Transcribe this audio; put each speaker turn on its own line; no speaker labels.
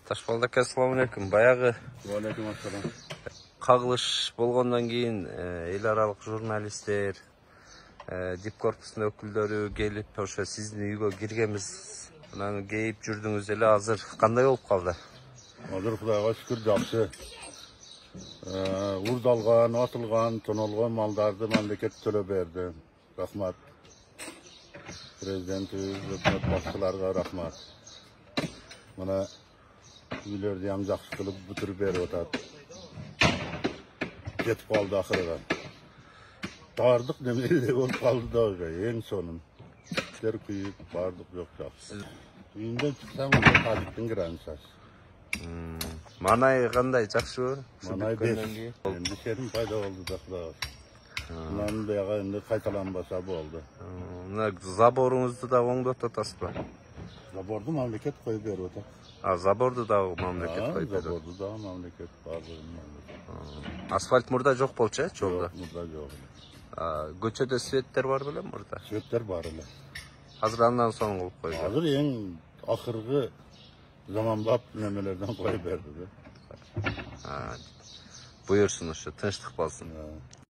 Ташболат ака, assalomu alaykum. Баягы
Алейкум ассалам.
кагылыш болгондон кийин эл аралык журналисттер, дипкорпустун өкүлдөрү келип, ошо сиздин үйгө киргенбиз. Анан кейип жүрдүңүз эле, азыр кандай болуп калды?
Азыр Кудайга шүкүр жакшы. Урдалган, атылган, тонулган малдарды мамлекет төлөп берди. Рахмат. Президентибиз, өкмөт башчыларга рахмат. Мына үйлөрдү ham жакшы кылып бүтүрүп берип атат. Кетип калды акырыга. Бардык немелер болуп калды да уже, эң сонун. Иштер күйүп, бардык жок жакшы. Үйүндөн чыксаң, тажиктин границасы.
Манай кандай, жакшыбы?
Манай беш. Энди серим пайда болду да Кудайга. Мынанын бияга энди кайталанбаса болду.
Мына заборуңузду да оңдотуп атасызбы?
Заборду мамлекет коюп берип атат.
Заборду да мамлекет коюп берет.
Заборду да мамлекет, бардыгын мамлекет.
Асфальт мурда жок болчу, жолдо?
Мурда жок.
Көчөдө светтер бар беле мурда?
Светтер бар эле.
Азыр андан соң кылып койду.
Азыр эң акыркы заманбап немелерден коюп берди да.
Буйурсун, ушу тынчтык болсун.